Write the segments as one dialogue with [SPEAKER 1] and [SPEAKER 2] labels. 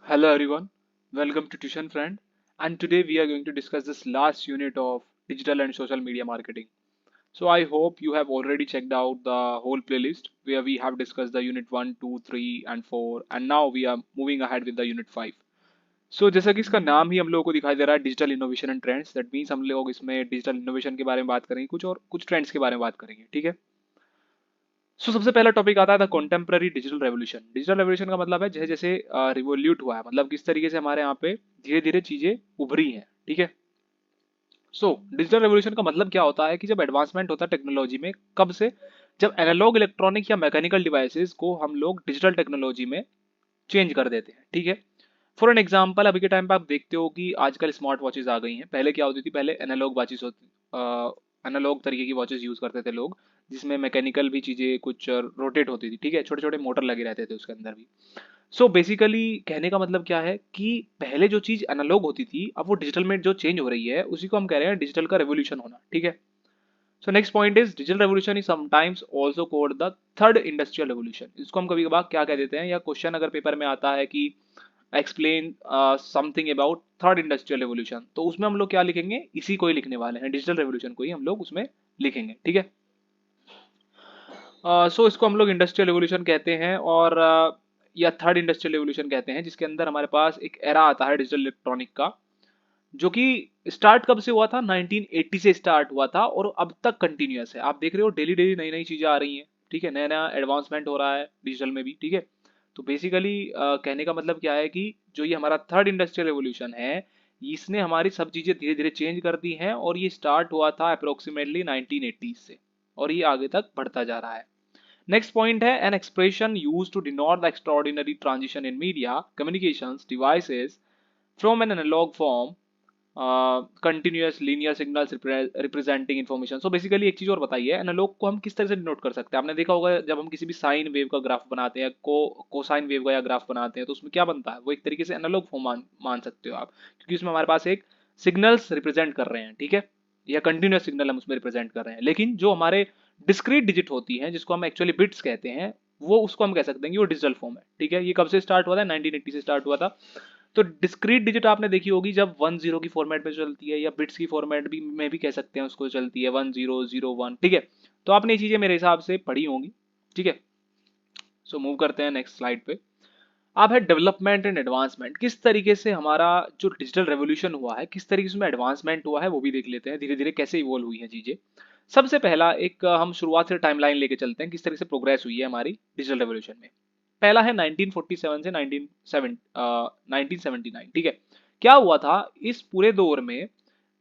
[SPEAKER 1] Hello everyone, welcome to Tuition Friend, and today we are going to discuss this last unit of digital and social media marketing. So I hope you have already checked out the whole playlist where we have discussed the unit 1, 2, 3 and 4 and now we are moving ahead with the unit 5. So जैसा कि इसका नाम ही हम लोगों को दिखाई दे रहा है digital innovation and trends, that means हम लोग इसमें डिजिटल इनोवेशन के बारे में बात करेंगे कुछ और कुछ ट्रेंड्स के बारे में बात करेंगे, ठीक है। सबसे पहला टॉपिक आता है the contemporary digital revolution. Digital revolution का मतलब है जैसे जैसे रिवोल्यूट हुआ है, मतलब किस तरीके से हमारे यहाँ पे धीरे धीरे चीजें उभरी हैं, ठीक है। डिजिटल रेवोल्यूशन का मतलब क्या होता है कि जब एडवांसमेंट होता है टेक्नोलॉजी में, कब से, जब एनालॉग इलेक्ट्रॉनिक या मैकेनिकल डिवाइसेस को हम लोग डिजिटल टेक्नोलॉजी में चेंज कर देते हैं, ठीक है। फॉर एन एग्जाम्पल, अभी के टाइम पे आप देखते हो कि आजकल स्मार्ट वॉचेज आ गई हैं। पहले क्या होती थी, पहले एनालॉग वॉचेज होती, एनालॉग तरीके की वॉचेज यूज करते थे लोग, जिसमें मैकेनिकल भी चीजें कुछ रोटेट होती थी, ठीक है, छोटे छोटे मोटर लगे रहते थे उसके अंदर भी। बेसिकली कहने का मतलब क्या है कि पहले जो चीज एनालॉग होती थी, अब वो डिजिटल में जो चेंज हो रही है उसी को हम कह रहे हैं डिजिटल का रेवोल्यूशन होना, ठीक है। Next point is digital revolution is sometimes also called the third industrial revolution. इसको हम कभी कभार क्या कह देते हैं, या क्वेश्चन अगर पेपर में आता है कि explain something about third industrial revolution, तो उसमें हम लोग क्या लिखेंगे, इसी को ही लिखने वाले हैं, डिजिटल रेवोल्यूशन को ही हम लोग उसमें लिखेंगे, ठीक है। इसको हम लोग इंडस्ट्रियल रेवोल्यूशन कहते हैं, और या थर्ड इंडस्ट्रियल रेवोल्यूशन कहते हैं, जिसके अंदर हमारे पास एक एरा आता है डिजिटल इलेक्ट्रॉनिक का, जो कि स्टार्ट कब से हुआ था, 1980 से स्टार्ट हुआ था और अब तक कंटिन्यूअस है। आप देख रहे हो डेली डेली नई नई चीजें आ रही हैं, ठीक है, नया नया एडवांसमेंट हो रहा है डिजिटल में भी, ठीक है। बेसिकली कहने का मतलब क्या है कि जो ये हमारा थर्ड इंडस्ट्रियल रेवोल्यूशन है, इसने हमारी सब चीजें धीरे धीरे चेंज कर दी हैं, और ये स्टार्ट हुआ था अप्रोक्सीमेटली 1980 से, और ये आगे तक बढ़ता जा रहा है। नेक्स्ट पॉइंट है an expression use to denote the extraordinary transition in media communications devices from an analogue form continuous linear signals representing information. Basically एक चीज और बताइए, एनालॉग को हम किस तरह से डिनोट कर सकते हैं। आपने देखा होगा जब हम किसी भी साइन वेव का ग्राफ बनाते हैं, कोसाइन वेव का या ग्राफ बनाते हैं, तो उसमें क्या बनता है, वो एक तरीके से एनालॉग फॉर्म मान सकते हो आप, क्योंकि उसमें हमारे पास एक सिग्नल्स रिप्रेजेंट कर रहे हैं, ठीक है, या कंटिन्यूअस सिग्नल हम उसमें रिप्रेजेंट कर रहे हैं। लेकिन जो हमारे डिस्क्रीट डिजिट होती हैं, जिसको हम एक्चुअली बिट्स कहते हैं, वो उसको हम कह सकते हैं कि वो डिजिटल फॉर्म है, ठीक है। ये कब से स्टार्ट हुआ था, 1980 से स्टार्ट हुआ था। डिस्क्रीट डिजिट आपने देखी होगी जब 1 0 की फॉर्मेट में चलती है, या बिट्स की फॉर्मेट भी में भी कह सकते हैं उसको, चलती है 1 0 0 1, ठीक है। आपने ये चीजें मेरे हिसाब से पढ़ी होंगी, ठीक है। मूव करते हैं नेक्स्ट स्लाइड पे। अब है डेवलपमेंट एंड एडवांसमेंट। किस तरीके से हमारा जो डिजिटल रेवोल्यूशन हुआ है, किस तरीके से उसमें एडवांसमेंट हुआ है, वो भी देख लेते हैं धीरे धीरे कैसे इवॉल्व हुई है चीजें। सबसे पहला एक हम शुरुआत से टाइमलाइन लेके चलते हैं, किस तरह से प्रोग्रेस हुई है हमारी डिजिटल रेवोल्यूशन में। पहला है 1947 से 1979, ठीक है। क्या हुआ था इस पूरे दौर में,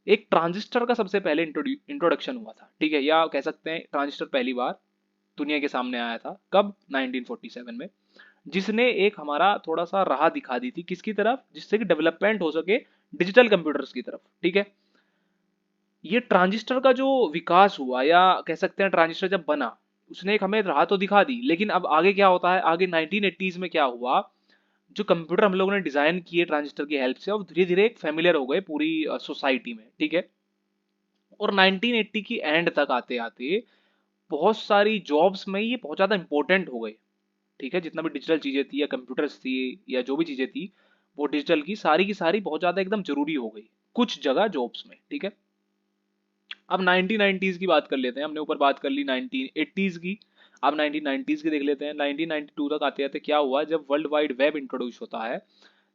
[SPEAKER 1] एक ट्रांजिस्टर का सबसे पहले इंट्रोडक्शन हुआ था, ठीक है, या कह सकते हैं ट्रांजिस्टर पहली बार दुनिया के सामने आया था कब, 1947 में, जिसने एक हमारा थोड़ा सा राह दिखा दी थी किसकी तरफ, जिससे कि डेवलपमेंट हो सके डिजिटल कंप्यूटर्स की तरफ, ठीक है। ये ट्रांजिस्टर का जो विकास हुआ, या कह सकते हैं ट्रांजिस्टर जब बना, उसने एक हमें राह तो दिखा दी, लेकिन अब आगे क्या होता है, आगे 1980s में क्या हुआ, जो कंप्यूटर हम लोगों ने डिजाइन किए ट्रांजिस्टर की हेल्प से, अब धीरे धीरे एक फेमिलियर हो गए पूरी सोसाइटी में, ठीक है। और 1980 की एंड तक आते आते बहुत सारी जॉब्स में ये बहुत ज्यादा इंपॉर्टेंट हो गए, ठीक है। जितना भी डिजिटल चीजें थी या कंप्यूटर्स थी या जो भी चीजें थी, वो डिजिटल की सारी बहुत ज्यादा एकदम जरूरी हो गई कुछ जगह जॉब्स में, ठीक है। अब 1990s की बात कर लेते हैं, हमने ऊपर बात कर ली 1980s की, अब 1990s की देख लेते हैं। 1992 तक आते आते क्या हुआ, जब वर्ल्ड वाइड वेब इंट्रोड्यूस होता है,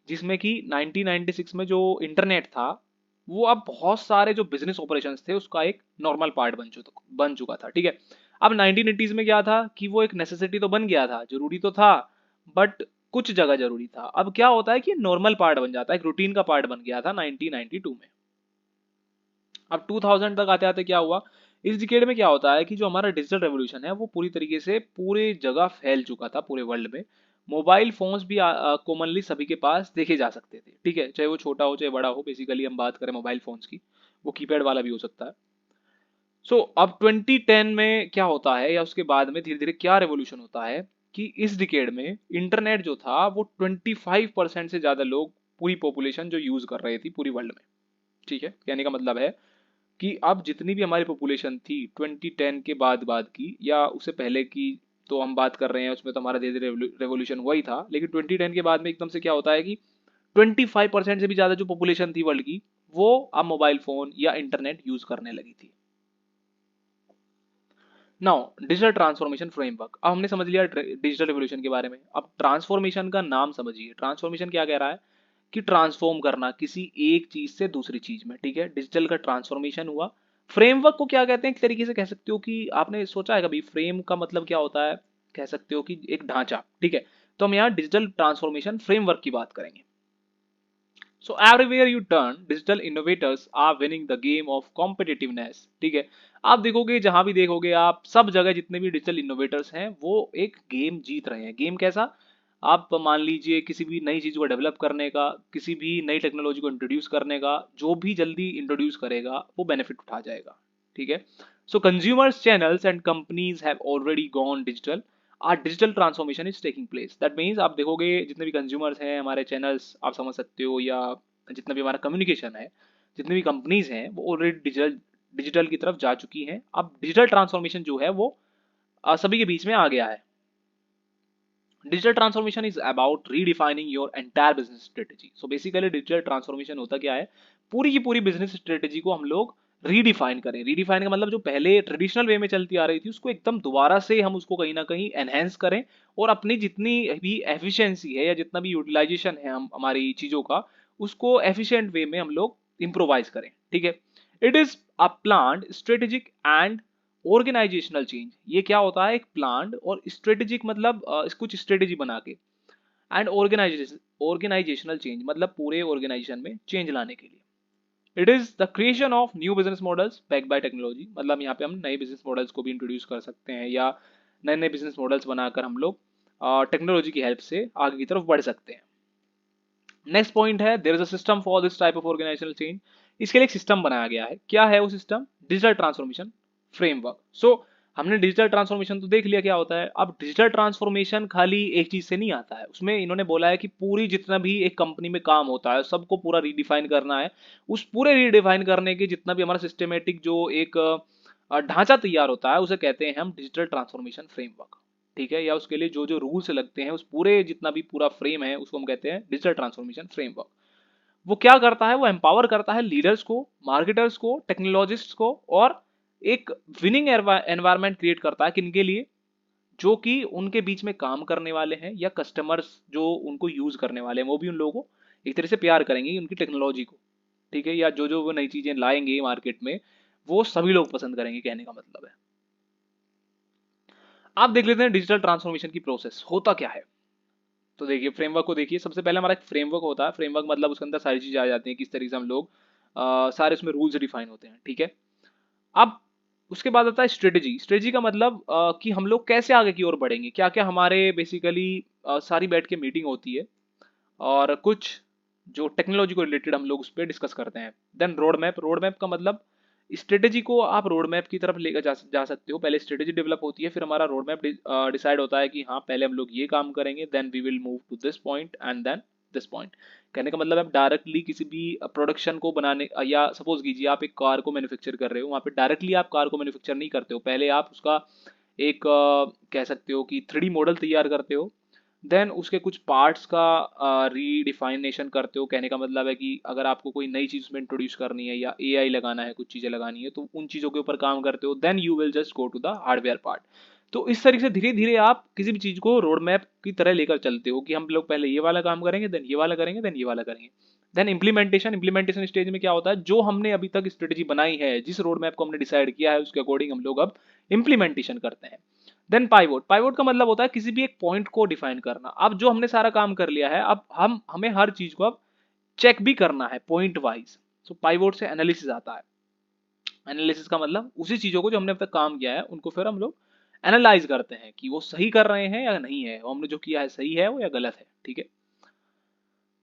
[SPEAKER 1] जिसमें कि 1996 में जो इंटरनेट था, वो अब बहुत सारे जो बिजनेस ऑपरेशंस थे उसका एक नॉर्मल पार्ट बन चुका था, ठीक है। अब 1980s में क्या था कि वो एक नेसेसिटी तो बन गया था, जरूरी तो था, बट कुछ जगह जरूरी था। अब क्या होता है कि नॉर्मल पार्ट बन जाता है, एक रूटीन का पार्ट बन गया था 1992 में। अब 2000 तक आते आते क्या हुआ, इस डिकेड में क्या होता है कि जो हमारा डिजिटल रेवोल्यूशन है वो पूरी तरीके से पूरे जगह फैल चुका था पूरे वर्ल्ड में। मोबाइल फोन्स भी कॉमनली सभी के पास देखे जा सकते थे, ठीक है, चाहे वो छोटा हो चाहे बड़ा हो। बेसिकली हम बात करें मोबाइल फोन्स की, वो कीपैड वाला भी हो सकता है। अब 2010 में क्या होता है, या उसके बाद में धीरे धीरे क्या रेवोल्यूशन होता है, कि इस डिकेड में इंटरनेट जो था वो 25% से ज्यादा लोग, पूरी पॉपुलेशन जो यूज कर रहे थी पूरी वर्ल्ड में, ठीक है। कहने का मतलब है कि अब जितनी भी हमारी पॉपुलेशन थी 2010 के बाद की या उससे पहले की, तो हम बात कर रहे हैं उसमें तो हमारा धीरे धीरे रेवोल्यूशन हुआ ही था, लेकिन 2010 के बाद में एकदम से क्या होता है कि 25% से भी ज्यादा जो पॉपुलेशन थी वर्ल्ड की, वो अब मोबाइल फोन या इंटरनेट यूज करने लगी थी। नाउ डिजिटल ट्रांसफॉर्मेशन फ्रेमवर्क, अब हमने समझ लिया डिजिटल रिवोल्यूशन के बारे में। अब ट्रांसफॉर्मेशन का नाम समझिए। ट्रांसफॉर्मेशन क्या कह रहा है कि ट्रांसफॉर्म करना किसी एक चीज से दूसरी चीज में, ठीक है। डिजिटल का ट्रांसफॉर्मेशन हुआ। फ्रेमवर्क को क्या कहते हैं, एक तरीके से कह सकते हो कि आपने सोचा है कभी फ्रेम का मतलब क्या होता है, कह सकते हो कि एक ढांचा, ठीक है। तो हम यहाँ डिजिटल ट्रांसफॉर्मेशन फ्रेमवर्क की बात करेंगे। So everywhere you turn, digital innovators are winning the game of competitiveness, ठीक है। आप देखोगे, जहां भी देखोगे आप, सब जगह जितने भी डिजिटल इनोवेटर्स हैं वो एक गेम जीत रहे हैं। गेम कैसा, आप मान लीजिए किसी भी नई चीज को डेवलप करने का, किसी भी नई टेक्नोलॉजी को इंट्रोड्यूस करने का, जो भी जल्दी इंट्रोड्यूस करेगा वो बेनिफिट उठा जाएगा, ठीक है। So consumers channels and companies have already gone digital, or digital transformation is taking place. That means आप देखोगे जितने भी कंज्यूमर्स हैं, हमारे चैनल्स आप समझ सकते हो, या जितना भी हमारा कम्युनिकेशन है, जितनी भी कंपनीज हैं वो ऑलरेडी डिजिटल डिजिटल की तरफ जा चुकी हैं। अब डिजिटल ट्रांसफॉर्मेशन जो है वो सभी के बीच में आ गया है। Digital transformation is about redefining your entire business strategy. So basically digital transformation होता क्या है, पूरी की पूरी बिजनेस स्ट्रेटेजी को हम लोग रीडिफाइन करें। रीडिफाइन का मतलब जो पहले ट्रेडिशनल वे में चलती आ रही थी उसको एकदम दोबारा से हम उसको कहीं ना कहीं एनहेंस करें, और अपनी जितनी भी एफिशिएंसी है या जितना भी यूटिलाइजेशन है हम हमारी चीजों का, उसको एफिशिएंट वे में हम लोग इम्प्रोवाइज करें, ठीक है। It is a plan strategic and organisational change. ये क्या होता है, एक प्लान और स्ट्रेटेजिक मतलब कुछ स्ट्रेटेजी बना के, एंड ऑर्गेनाइजेशनल चेंज मतलब पूरे ऑर्गेनाइजेशन में चेंज लाने के लिए। It is the creation of new business models back by technology, मतलब यहाँ पे हम नए बिजनेस मॉडल्स को भी इंट्रोड्यूस कर सकते हैं, या नए नए बिजनेस मॉडल्स बनाकर हम लोग टेक्नोलॉजी की हेल्प से आगे की तरफ बढ़ सकते हैं। नेक्स्ट पॉइंट है, there is a system for this type of organisational change. इसके लिए एक सिस्टम बनाया गया है। क्या है वो सिस्टम, डिजिटल ट्रांसफॉर्मेशन फ्रेमवर्क। सो हमने डिजिटल ट्रांसफॉर्मेशन तो देख लिया क्या होता है। अब डिजिटल ट्रांसफॉर्मेशन खाली एक चीज से नहीं आता है, उसमें इन्होंने बोला है कि पूरी जितना भी एक कंपनी में काम होता है सबको पूरा रीडिफाइन करना है। उस पूरे रीडिफाइन करने के जितना भी हमारा सिस्टमेटिक जो एक ढांचा तैयार होता है उसे कहते हैं हम डिजिटल ट्रांसफॉर्मेशन फ्रेमवर्क, ठीक है। या उसके लिए जो जो रूल्स लगते हैं, उस पूरे जितना भी पूरा फ्रेम है उसको हम कहते हैं डिजिटल ट्रांसफॉर्मेशन फ्रेमवर्क। वो क्या करता है, वो एम्पावर करता है लीडर्स को, मार्केटर्स को, टेक्नोलॉजिस्ट को, और एक विनिंग एनवायरनमेंट क्रिएट करता है किनके लिए, जो कि उनके बीच में काम करने वाले हैं या कस्टमर्स जो उनको यूज करने वाले हैं, वो भी उन लोगों को एक तरह से प्यार करेंगे उनकी टेक्नोलॉजी को, ठीक है। या जो जो वो नई चीजें लाएंगे मार्केट में वो सभी लोग पसंद करेंगे, कहने का मतलब है। आप देख लेते हैं डिजिटल ट्रांसफॉर्मेशन की प्रोसेस होता क्या है। तो देखिए फ्रेमवर्क को देखिए, सबसे पहले हमारा एक फ्रेमवर्क होता है। फ्रेमवर्क मतलब उसके अंदर सारी चीजें आ जाती हैं, किस तरीके से हम लोग सारे उसमें रूल्स डिफाइन होते हैं, ठीक है। अब उसके बाद आता है स्ट्रेटेजी। स्ट्रेटेजी का मतलब कि हम लोग कैसे आगे की ओर बढ़ेंगे, क्या क्या हमारे बेसिकली सारी बैठ के मीटिंग होती है, और कुछ जो टेक्नोलॉजी को रिलेटेड हम लोग उस पर डिस्कस करते हैं। Then road map. Road map का मतलब स्ट्रेटेजी को आप रोड मैप की तरफ लेकर जा सकते हो। पहले स्ट्रेटेजी डेवलप होती है, फिर हमारा रोड मैप डिसाइड होता है कि हाँ पहले हम लोग ये काम करेंगे, then we will move to this point and then this point. कहने का मतलब आप डायरेक्टली किसी भी प्रोडक्शन को बनाने, या सपोज कीजिए आप एक कार को मैन्युफैक्चर कर रहे हो, वहाँ पे डायरेक्टली आप कार को मैन्युफैक्चर नहीं करते हो, पहले आप उसका एक कह सकते हो कि 3D मॉडल तैयार करते हो, देन उसके कुछ पार्ट्स का रीडिफाइनेशन करते हो। कहने का मतलब है कि अगर आपको कोई नई चीज में इंट्रोड्यूस करनी है या एआई लगाना है, कुछ चीजें लगानी है, तो उन चीजों के ऊपर काम करते हो, then you will just go to the hardware part. तो इस तरीके से धीरे धीरे आप किसी भी चीज को रोड मैप की तरह लेकर चलते हो कि हम लोग पहले ये वाला काम करेंगे, देन ये वाला करेंगे, देन ये वाला करेंगे। Then implementation. इम्प्लीमेंटेशन स्टेज में क्या होता है, जो हमने अभी तक स्ट्रेटेजी बनाई है, जिस रोड मैप को हमने डिसाइड किया है, उसके अकॉर्डिंग हम लोग अब इम्प्लीमेंटेशन करते हैं। Then pivot. पाइवोट का मतलब होता है किसी भी एक पॉइंट को डिफाइन करना। अब जो हमने सारा काम कर लिया है, अब हमें हर चीज को अब चेक भी करना है पॉइंट वाइज। सो पाइवोट से एनालिसिस आता है। एनालिसिस का मतलब उसी चीजों को जो हमने अब तक काम किया है उनको फिर हम लोग एनालाइज करते हैं कि वो सही कर रहे हैं या नहीं है, वो हमने जो किया है सही है वो या गलत है, ठीक है।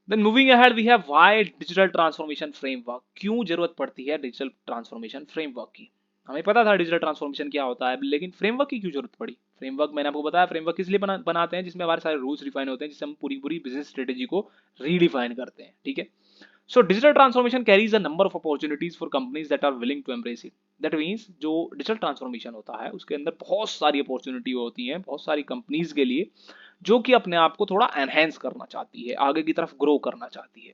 [SPEAKER 1] Then moving ahead we have why digital transformation framework. क्यों जरूरत पड़ती है डिजिटल ट्रांसफॉर्मेशन फ्रेमवर्क की। हमें पता था डिजिटल ट्रांसफॉर्मेशन क्या होता है, लेकिन फ्रेमवर्क की क्यों जरूरत पड़ी। फ्रेमवर्क मैंने आपको बताया, फ्रेमवर्क किस लिए बनाते हैं, जिसमें हमारे सारे रूल्स डिफाइन होते हैं, जिससे हम पूरी पूरी बिजनेस स्ट्रेटेजी को रीडिफाइन करते हैं, ठीक है। So digital transformation carries a number of opportunities for companies that are willing to embrace it. That means जो digital transformation होता है उसके अंदर बहुत सारी अपॉर्चुनिटी होती हैं बहुत सारी कंपनीज के लिए, जो कि अपने आप को थोड़ा एनहेंस करना चाहती है, आगे की तरफ ग्रो करना चाहती है।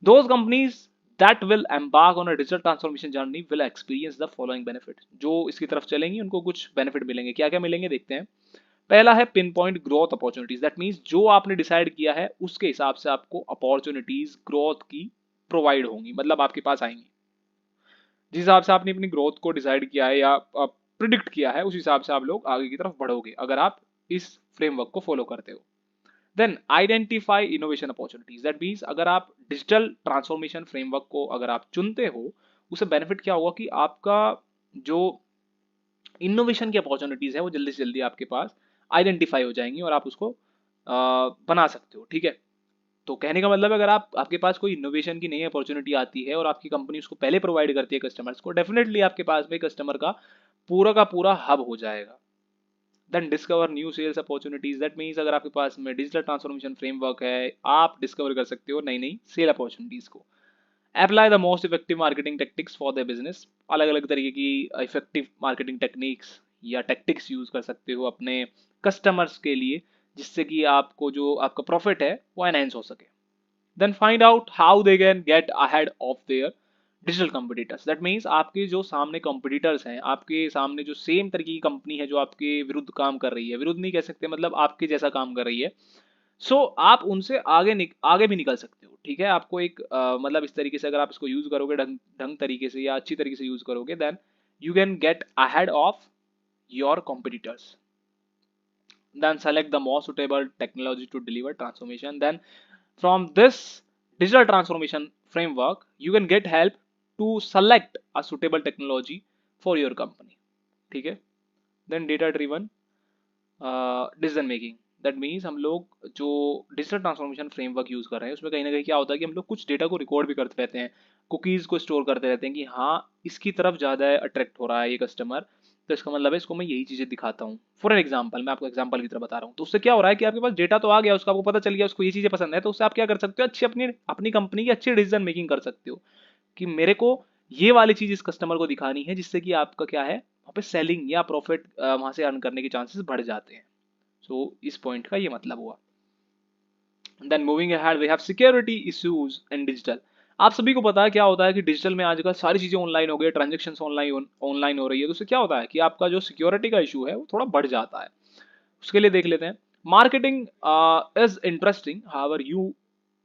[SPEAKER 1] Those companies that will embark on a digital transformation journey will experience the following benefits। जो इसकी तरफ चलेंगी उनको कुछ बेनिफिट मिलेंगे। क्या क्या मिलेंगे देखते हैं। पहला है pin point growth opportunities. That means जो आपने डिसाइड किया है उसके हिसाब से आपको अपॉर्चुनिटीज ग्रोथ की प्रोवाइड होंगी, मतलब आपके पास आएंगी। जिस हिसाब से आपने अपनी ग्रोथ को डिसाइड किया है या प्रिडिक्ट किया है, उस हिसाब से आप लोग आगे की तरफ बढ़ोगे अगर आप इस फ्रेमवर्क को फॉलो करते हो। Then identify innovation opportunities. That means अगर आप डिजिटल ट्रांसफॉर्मेशन फ्रेमवर्क को अगर आप चुनते हो, उससे बेनिफिट क्या होगा कि आपका जो इनोवेशन की अपॉर्चुनिटीज है वो जल्दी से जल्दी आपके पास आइडेंटिफाई हो जाएंगी और आप उसको बना सकते हो। ठीक है, तो कहने का मतलब अगर आपके पास कोई इनोवेशन की नई अपॉर्चुनिटी आती है और आपकी कंपनी उसको पहले प्रोवाइड करती है कस्टमर्स को, डेफिनेटली आपके पास में कस्टमर का पूरा हब हो जाएगा। Then discover new sales opportunities. That means अगर आपके पास में डिजिटल ट्रांसफॉर्मेशन फ्रेमवर्क है, आप डिस्कवर कर सकते हो नई नई सेल अपॉर्चुनिटीज को। Apply the most effective marketing tactics for the business. अलग अलग तरीके की इफेक्टिव मार्केटिंग टेक्निक्स या टेक्टिक्स यूज कर सकते हो अपने कस्टमर्स के लिए, जिससे कि आपको जो आपका प्रॉफिट है वो एनहेंस हो सके। Then find out how they can get ahead of their digital competitors. That means आपके जो सामने कंपटीटर्स हैं, आपके सामने जो सेम तरीके की कंपनी है जो आपके विरुद्ध काम कर रही है, विरुद्ध नहीं कह सकते, मतलब आपके जैसा काम कर रही है, आप उनसे आगे भी निकल सकते हो। ठीक है, आपको एक मतलब इस तरीके से अगर आप इसको यूज करोगे ढंग तरीके से या अच्छी तरीके से यूज करोगे, then you can get ahead of your competitors. Then select the most suitable technology to deliver transformation. Then from this digital transformation framework you can get help to select a suitable technology for your company। ठीक है, then data driven decision making. That means हम लोग जो digital transformation framework use कर रहे हैं उसमें कहीं ना कहीं क्या होता है कि हम लोग कुछ डेटा को रिकॉर्ड भी करते रहते हैं, कुकीज को स्टोर करते रहते हैं कि हाँ इसकी तरफ ज़्यादा अट्रैक्ट हो रहा है ये कस्टमर, तो इसका मतलब है इसको मैं यही चीज़ें दिखाता हूँ। फॉर एन एग्जाम्पल, मैं आपको एग्जाम्पल की तरह बता रहा हूँ, तो उससे क्या हो रहा है कि आपके पास डेटा तो आ गया, उसका आपको पता चल गया उसको ये चीज़ें पसंद है, तो उससे आप क्या कर सकते हो, अच्छी अपनी अपनी कंपनी की अच्छी डिसीजन मेकिंग कर सकते हो कि मेरे को ये वाली चीज़ इस कस्टमर को दिखानी है, जिससे कि आपका क्या है वहाँ पे सेलिंग या प्रॉफिट वहाँ से अर्न करने के चांसेस बढ़ जाते हैं। सो इस पॉइंट का ये मतलब हुआ। Then moving ahead we have security issues in digital. आप सभी को पता है क्या होता है कि डिजिटल में आजकल सारी चीजें ऑनलाइन हो गई, ट्रांजेक्शन ऑनलाइन हो रही है, तो उससे क्या होता है कि आपका जो सिक्योरिटी का इशू है वो थोड़ा बढ़ जाता है। उसके लिए देख लेते हैं। Marketing is interesting, however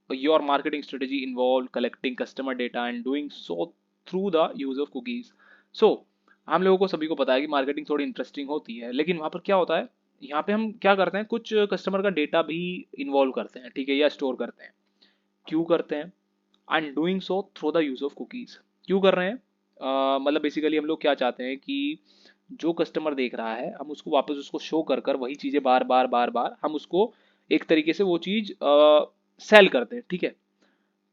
[SPEAKER 1] your marketing strategy involve collecting customer data and doing so through the use of cookies. So हम लोगों को सभी को पता है कि मार्केटिंग थोड़ी इंटरेस्टिंग होती है, लेकिन वहां पर क्या होता है, यहाँ पे हम क्या करते हैं, कुछ कस्टमर का डेटा भी इन्वॉल्व करते हैं, ठीक है, या स्टोर करते हैं। क्यों करते हैं? And doing so through the use of cookies. क्यों कर रहे हैं? मतलब बेसिकली हम लोग क्या चाहते हैं कि जो कस्टमर देख रहा है हम उसको वापस उसको शो कर कर वही चीज़ें बार बार बार बार हम उसको एक तरीके से वो चीज़ सेल करते हैं। ठीक है,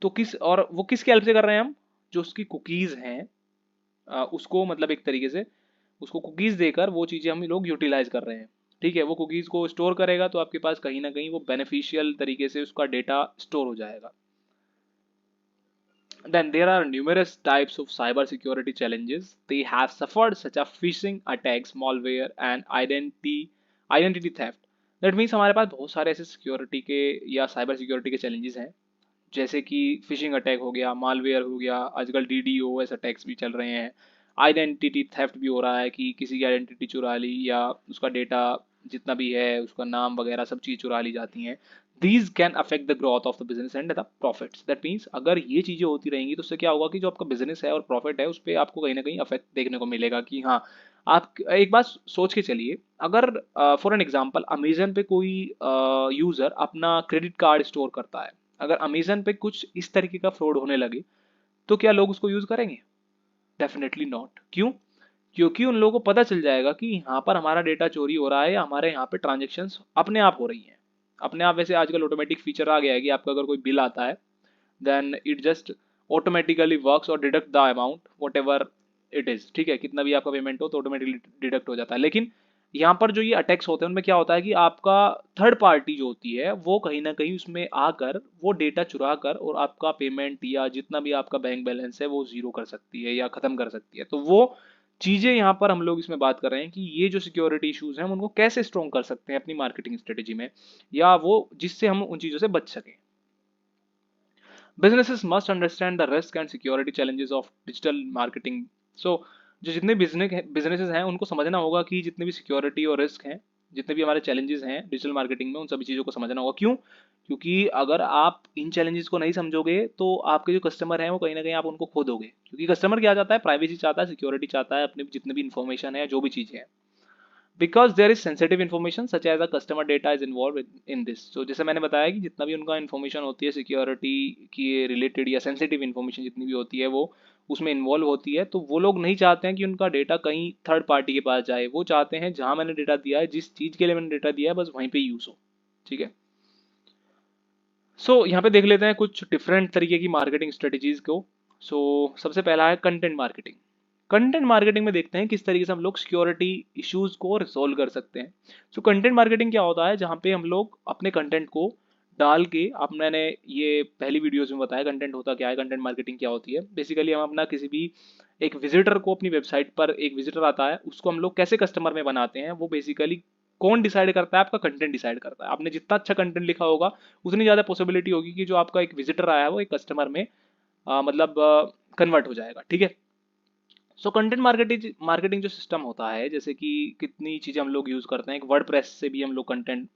[SPEAKER 1] तो और वो किसके हेल्प से कर रहे हैं हम, जो उसकी कुकीज़ हैं उसको मतलब एक तरीके से उसको कुकीज़ देकर वो चीज़ें हम लोग यूटिलाइज कर रहे हैं। ठीक है, वो कुकीज़ को स्टोर करेगा तो आपके पास कहीं ना कहीं वो बेनिफिशियल तरीके से उसका डेटा स्टोर हो जाएगा। Then there are numerous types of cyber security challenges they have suffered, such as phishing attacks, malware, and identity theft. That means हमारे पास बहुत सारे ऐसे सिक्योरिटी के या साइबर सिक्योरिटी के चैलेंजेस हैं, जैसे कि फिशिंग अटैक हो गया, मालवेयर हो गया, आजकल DDoS अटैक्स भी चल रहे हैं, आइडेंटिटी थेफ्ट भी हो रहा है कि किसी की आइडेंटिटी चुरा ली या उसका डेटा जितना भी है उसका नाम वगैरह सब चीज़ चुरा ली जाती हैं। These can affect the growth of the business and the profits. That means अगर ये चीज़ें होती रहेंगी तो उससे क्या होगा कि जो आपका बिजनेस है और प्रॉफिट है उस पर आपको कहीं ना कहीं अफेक्ट देखने को मिलेगा कि हाँ, आप एक बात सोच के चलिए, अगर फॉर एन एग्जाम्पल अमेजन पे कोई यूज़र अपना क्रेडिट कार्ड स्टोर करता है, अगर अमेजन पे कुछ इस तरीके का फ्रॉड होने लगे तो क्या लोग उसको यूज़ करेंगे? Definitely not. क्यों? क्योंकि उन लोगों को पता चल जाएगा कि यहाँ पर हमारा डेटा चोरी हो रहा है या हमारे यहाँ पे ट्रांजेक्शन्स अपने आप हो रही हैं अपने आप। वैसे आजकल ऑटोमेटिक फीचर आ गया है कि आपका अगर कोई बिल आता है then it just automatically works और deduct the amount whatever it is. ठीक है, कितना भी आपका पेमेंट हो तो ऑटोमेटिकली डिडक्ट हो जाता है। लेकिन यहाँ पर जो ये अटैक्स होते हैं उनमें क्या होता है कि आपका थर्ड पार्टी जो होती है वो कहीं ना कहीं उसमें आकर वो डेटा चुरा कर और आपका पेमेंट या जितना भी आपका बैंक बैलेंस है वो जीरो कर सकती है या खत्म कर सकती है। तो वो चीजें यहाँ पर हम लोग इसमें बात कर रहे हैं कि ये जो सिक्योरिटी इश्यूज हैं हम उनको कैसे स्ट्रॉन्ग कर सकते हैं अपनी मार्केटिंग स्ट्रेटेजी में, या वो जिससे हम उन चीजों से बच सकें। Businesses must understand the risk and security challenges of digital marketing. So जो जितने बिजनेसेस हैं उनको समझना होगा कि जितने भी सिक्योरिटी और रिस्क हैं, जितने भी हमारे चैलेंजेस हैं डिजिटल मार्केटिंग में, उन सभी चीज़ों को समझना होगा। क्यों? क्योंकि अगर आप इन चैलेंजेस को नहीं समझोगे तो आपके जो कस्टमर हैं वो कहीं ना कहीं आप उनको खो दोगे, क्योंकि कस्टमर क्या चाहता है? प्राइवेसी चाहता है, सिक्योरिटी चाहता है, अपने जितने भी इन्फॉर्मेशन है, जो भी चीज़ें हैं, because there is sensitive information such as a customer data is involve in this. तो जैसे मैंने बताया कि जितना भी उनका इन्फॉर्मेशन होती है सिक्योरिटी की रिलेटेड या सेंसिटिव इन्फॉर्मेशन जितनी भी होती है वो उसमें इन्वॉल्व होती है, तो वो लोग नहीं चाहते हैं कि उनका डेटा कहीं थर्ड पार्टी के पास जाए। वो चाहते हैं जहां मैंने डेटा दिया है, जिस चीज़ के लिए मैंने डेटा दिया है, बस वहीं पे यूज़ हो। ठीक है। यहाँ पे देख लेते हैं कुछ डिफरेंट तरीके की मार्केटिंग स्ट्रेटेजीज को। सबसे पहला है कंटेंट मार्केटिंग। कंटेंट मार्केटिंग में देखते हैं किस तरीके से हम लोग सिक्योरिटी इश्यूज को रिजोल्व कर सकते हैं। कंटेंट मार्केटिंग क्या होता है? जहाँ पे हम लोग अपने कंटेंट को डाल के, अब मैंने ये पहली वीडियोस में बताया कंटेंट होता क्या है, कंटेंट मार्केटिंग क्या होती है। बेसिकली हम अपना किसी भी एक विजिटर को, अपनी वेबसाइट पर एक विजिटर आता है, उसको हम लोग कैसे कस्टमर में बनाते हैं, वो बेसिकली कौन डिसाइड करता है? आपका कंटेंट डिसाइड करता है। आपने जितना अच्छा कंटेंट लिखा होगा उतनी ज़्यादा पॉसिबिलिटी होगी कि जो आपका एक विजिटर आया है वो एक कस्टमर में मतलब कन्वर्ट हो जाएगा। ठीक है। कंटेंट मार्केटिंग जो सिस्टम होता है, जैसे कि कितनी चीज़ें हम लोग यूज़ करते हैं, एक वर्डप्रेस से भी हम लोग कंटेंट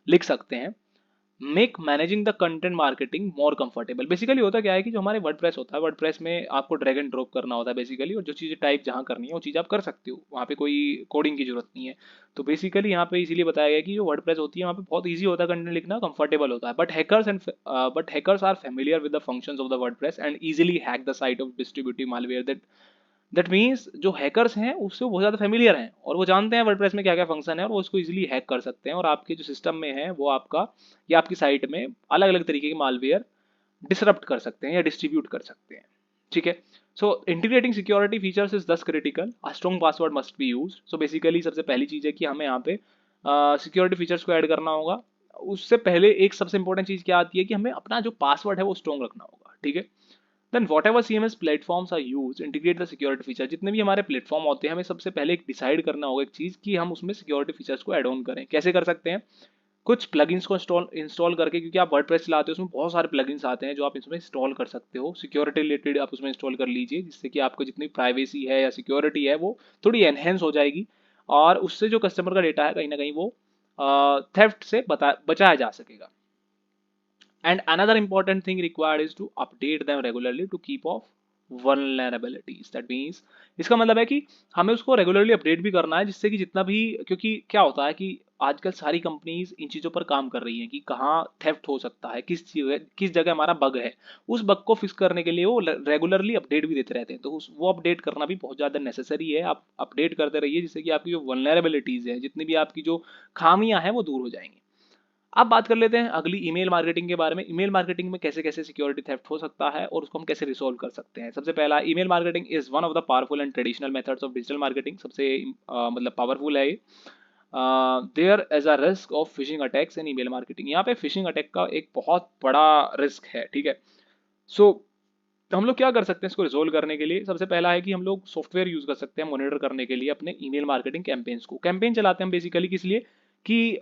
[SPEAKER 1] लिख सकते हैं। Make managing the content marketing more comfortable. Basically होता क्या है कि जो हमारे वर्डप्रेस होता है, वर्डप्रेस में आपको ड्रैग एंड ड्रॉप करना होता है बेसिकली, और जो चीज़ें टाइप जहाँ करनी है वो चीज़ आप कर सकते हो, वहाँ पे कोई कोडिंग की जरूरत नहीं है। तो बेसिकली यहाँ पे इसीलिए बताया गया कि जो वर्डप्रेस होती है वहाँ पे बहुत ईजी होता है कंटेंट लिखना, कंफर्टेबल होता है। But hackers are familiar with the functions of the WordPress and easily hack the site of distributive malware. That means जो हैकर्स हैं उससे बहुत ज़्यादा फेमिलियर हैं और वो जानते हैं वर्डप्रेस में क्या क्या फंक्शन है, और वो उसको इजीली हैक कर सकते हैं, और आपके जो सिस्टम में है वो आपका या आपकी साइट में अलग अलग तरीके के मालवेयर डिसरप्ट कर सकते हैं या डिस्ट्रीब्यूट कर सकते हैं। ठीक है। इंटीग्रेटिंग सिक्योरिटी फीचर्स इज दस critical. A strong password must be use. Basically सबसे पहली चीज़ है कि हमें यहाँ पे सिक्योरिटी फीचर्स को ऐड करना होगा। उससे पहले एक सबसे इंपॉर्टेंट चीज़ क्या आती है कि हमें अपना जो पासवर्ड है वो स्ट्रॉन्ग रखना होगा। ठीक है। Then whatever CMS platforms are use integrate the security feature. जितने भी हमारे प्लेटफॉर्म होते हैं हमें सबसे पहले एक डिसाइड करना होगा एक चीज़ कि हम उसमें सिक्योरिटी फीचर्स को ऐड ऑन करें। कैसे कर सकते हैं? कुछ प्लगइन्स को इंस्टॉल करके, क्योंकि आप वर्डप्रेस चलाते हो उसमें बहुत सारे प्लगइन्स आते हैं जो आप इसमें इंस्टॉल कर सकते हो। सिक्योरिटी रिलेटेड आप उसमें इंस्टॉल कर लीजिए, जिससे कि आपको जितनी प्राइवेसी है या सिक्योरिटी है वो थोड़ी एनहेंस हो जाएगी, और उससे जो कस्टमर का डेटा है कहीं ना कहीं वो थेफ्ट से बचाया जा सकेगा। And another important thing required is to update them regularly to keep off vulnerabilities. That means इसका मतलब है कि हमें उसको रेगुलरली अपडेट भी करना है, जिससे कि जितना भी, क्योंकि क्या होता है कि आजकल सारी कंपनीज इन चीज़ों पर काम कर रही हैं कि कहाँ थेफ्ट हो सकता है, किस जगह हमारा बग है। उस बग को फिक्स करने के लिए वो रेगुलरली अपडेट भी देते रहते हैं, तो वो अपडेट करना भी बहुत ज़्यादा नेसेसरी है। आप अपडेट करते रहिए, जिससे कि आपकी जो वल्नरेबिलिटीज़ है, जितनी भी आपकी जो खामियां हैं वो दूर हो जाएंगी। अब बात कर लेते हैं अगली ईमेल मार्केटिंग के बारे में। ईमेल मार्केटिंग में कैसे कैसे सिक्योरिटी थेफ्ट हो सकता है और उसको हम कैसे रिसोल्व कर सकते हैं। सबसे पहला, email marketing is one of the powerful and traditional methods of digital marketing. सबसे मतलब पावरफुल है ये। There as a risk of phishing attacks in email marketing. यहाँ पे फिशिंग अटैक का एक बहुत बड़ा रिस्क है। ठीक है। सो तो हम लोग क्या कर सकते हैं इसको रिजोल्व करने के लिए? सबसे पहला है कि हम लोग सॉफ्टवेयर यूज कर सकते हैं मॉनिटर करने के लिए अपने ईमेल मार्केटिंग कैंपेन्स को। कैंपेन चलाते हैं हम बेसिकली किस लिए? कि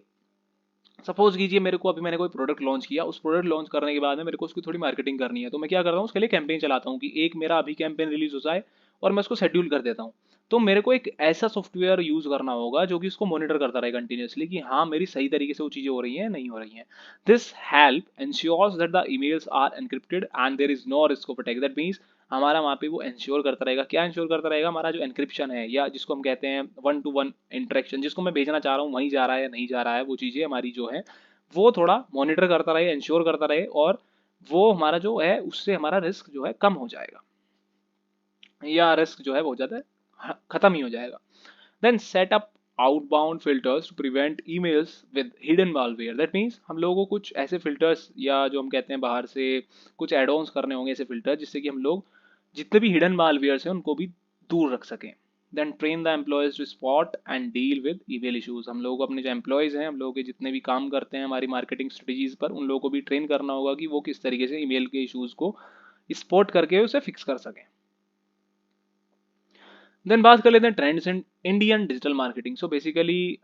[SPEAKER 1] सपोज कीजिए मेरे को अभी मैंने कोई प्रोडक्ट लॉन्च किया, उस प्रोडक्ट लॉन्च करने के बाद में मेरे को उसकी थोड़ी मार्केटिंग करनी है, तो मैं क्या कर रहा हूँ उसके लिए कैंपेन चलाता हूँ कि एक मेरा अभी कैंपेन रिलीज हो जाए और मैं उसको शेड्यूल कर देता हूँ। तो मेरे को एक ऐसा सॉफ्टवेयर यूज करना होगा जो कि उसको मॉनिटर करता रहे कंटिन्यूसली कि हाँ मेरी सही तरीके से वो चीजें हो रही हैं नहीं हो रही हैं। This help ensures that the emails are encrypted and there is no risk of attack. That means हमारा वहाँ पे वो इंश्योर करता रहेगा। क्या इंश्योर करता रहेगा? हमारा जो एनक्रिप्शन है, या जिसको हम कहते हैं वन टू वन इंटरेक्शन, जिसको मैं भेजना चाह रहा हूँ वहीं जा रहा है या नहीं जा रहा है, वो चीज़ें हमारी जो है वो थोड़ा मॉनिटर करता रहे, इंश्योर करता रहे, और वो हमारा जो है उससे हमारा रिस्क जो है कम हो जाएगा, या रिस्क जो है बहुत ज़्यादा खत्म ही हो जाएगा। Then set up outbound filters to prevent emails with hidden malware. That means हम लोगों को कुछ ऐसे फिल्टर्स, या जो हम कहते हैं बाहर से कुछ एड ऑन्स करने होंगे ऐसे फिल्टर, जिससे कि हम लोग जितने भी हिडन मालवेयर्स हैं उनको भी दूर रख सकें। Then train the employees to spot and deal with email issues. हम लोगों को अपने जो एम्प्लॉयज हैं, हम लोगों के जितने भी काम करते हैं हमारी मार्केटिंग स्ट्रेटजीज पर, उन लोगों को भी ट्रेन करना होगा कि वो किस तरीके से ईमेल के इशूज को स्पॉट करके उसे फिक्स कर सकें। देन बात कर लेते हैं trends in Indian digital marketing. So basically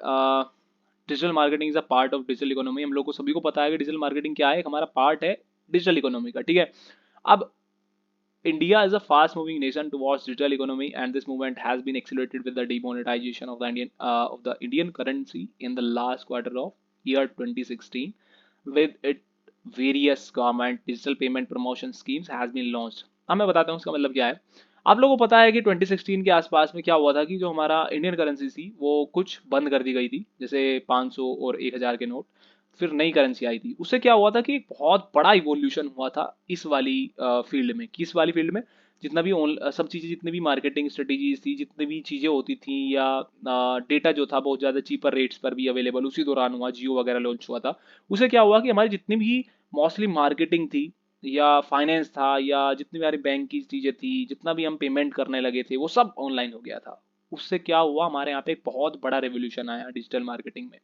[SPEAKER 1] digital marketing is a part of digital economy. हम लोग को सभी को पता है कि डिजिटल मार्केटिंग क्या है, एक हमारा पार्ट है डिजिटल इकोनॉमी का, ठीक है। अब India is a fast-moving nation towards digital economy, and this movement has been accelerated with the demonetization of the Indian currency in the last quarter of year 2016. With it, various government digital payment promotion schemes has been launched. अब मैं बताता हूँ उसका मतलब क्या है। आप लोगों को पता है कि 2016 के आसपास में क्या हुआ था कि जो हमारा इंडियन करेंसी थी वो कुछ बंद कर दी गई थी, जैसे 500 और 1000 के नोट। फिर नई करेंसी आई थी, उससे क्या हुआ था कि एक बहुत बड़ा इवोल्यूशन हुआ था इस वाली फील्ड में। किस वाली फील्ड में? जितना भी सब चीज़ें, जितनी भी मार्केटिंग स्ट्रेटेजीज थी, जितनी भी चीज़ें होती थी, या डेटा जो था बहुत ज़्यादा चीपर रेट्स पर भी अवेलेबल उसी दौरान हुआ, जियो वगैरह लॉन्च हुआ था। उससे क्या हुआ कि हमारी जितनी भी मोस्टली मार्केटिंग थी या फाइनेंस था या जितनी भी हमारी बैंक की चीज़ें थी, जितना भी हम पेमेंट करने लगे थे, वो सब ऑनलाइन हो गया था। उससे क्या हुआ, हमारे यहाँ पे एक बहुत बड़ा रेवोल्यूशन आया डिजिटल मार्केटिंग में।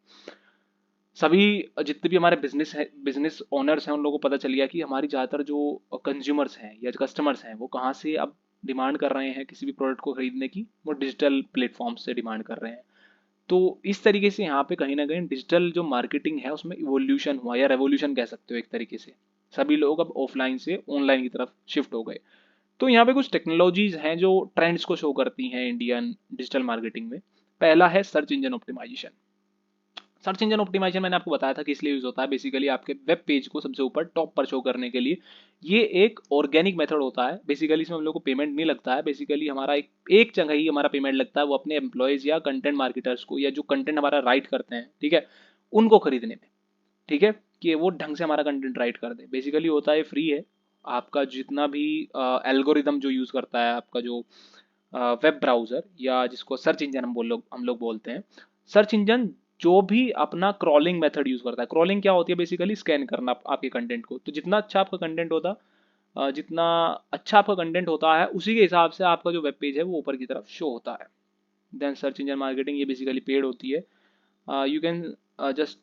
[SPEAKER 1] सभी जितने भी हमारे बिजनेस है, बिजनेस ओनर्स हैं, उन लोगों को पता चल गया कि हमारी ज़्यादातर जो कंज्यूमर्स हैं या कस्टमर्स हैं वो कहाँ से अब डिमांड कर रहे हैं किसी भी प्रोडक्ट को खरीदने की, वो डिजिटल प्लेटफॉर्म से डिमांड कर रहे हैं। तो इस तरीके से यहाँ पे कहीं ना कहीं डिजिटल जो मार्केटिंग है उसमें इवोल्यूशन हुआ, या रेवोल्यूशन कह सकते हो एक तरीके से। सभी लोग अब ऑफलाइन से ऑनलाइन की तरफ शिफ्ट हो गए। तो यहाँ पे कुछ टेक्नोलॉजीज हैं जो ट्रेंड्स को शो करती हैं इंडियन डिजिटल मार्केटिंग में। पहला है search engine optimisation. Search engine optimisation मैंने आपको बताया था कि इसलिए यूज होता है, बेसिकली आपके वेब पेज को सबसे ऊपर टॉप पर शो करने के लिए। ये एक ऑर्गेनिक मेथड होता है, बेसिकली इसमें हम लोग को पेमेंट नहीं लगता है। बेसिकली हमारा एक जगह ही हमारा पेमेंट लगता है, वो अपने एम्प्लॉयज या कंटेंट मार्केटर्स को, या जो कंटेंट हमारा राइट करते हैं, ठीक है, उनको खरीदने में, ठीक है, कि वो ढंग से हमारा कंटेंट राइट कर दे। बेसिकली होता है फ्री है। आपका जितना भी एल्गोरिदम जो यूज करता है, आपका जो वेब ब्राउजर या जिसको सर्च इंजन हम लोग बोलते हैं, सर्च इंजन जो भी अपना क्रॉलिंग मेथड यूज करता है। क्रॉलिंग क्या होती है? बेसिकली स्कैन करना आपके कंटेंट को। तो जितना अच्छा आपका कंटेंट होता, जितना अच्छा आपका कंटेंट होता है, उसी के हिसाब से आपका जो वेब पेज है वो ऊपर की तरफ शो होता है। देन सर्च इंजन मार्केटिंग ये बेसिकली पेड होती है। यू कैन जस्ट,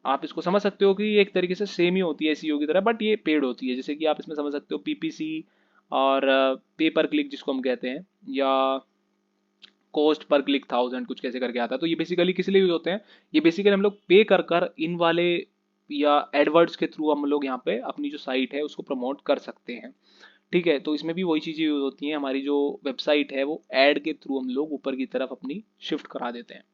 [SPEAKER 1] आप इसको समझ सकते हो कि ये एक तरीके से सेम ही होती है एसईओ की तरह, बट ये पेड होती है। जैसे कि आप इसमें समझ सकते हो पीपीसी और पे पर क्लिक जिसको हम कहते हैं, या कॉस्ट पर क्लिक 1000 कुछ कैसे करके आता है। तो ये बेसिकली किस लिए यूज होते हैं? ये बेसिकली हम लोग पे कर कर इन वाले या एडवर्ड्स के थ्रू हम लोग यहाँ पे अपनी जो साइट है उसको प्रमोट कर सकते हैं, ठीक है। तो इसमें भी वही चीज़ें यूज होती हैं। हमारी जो वेबसाइट है वो एड के थ्रू हम लोग ऊपर की तरफ अपनी शिफ्ट करा देते हैं।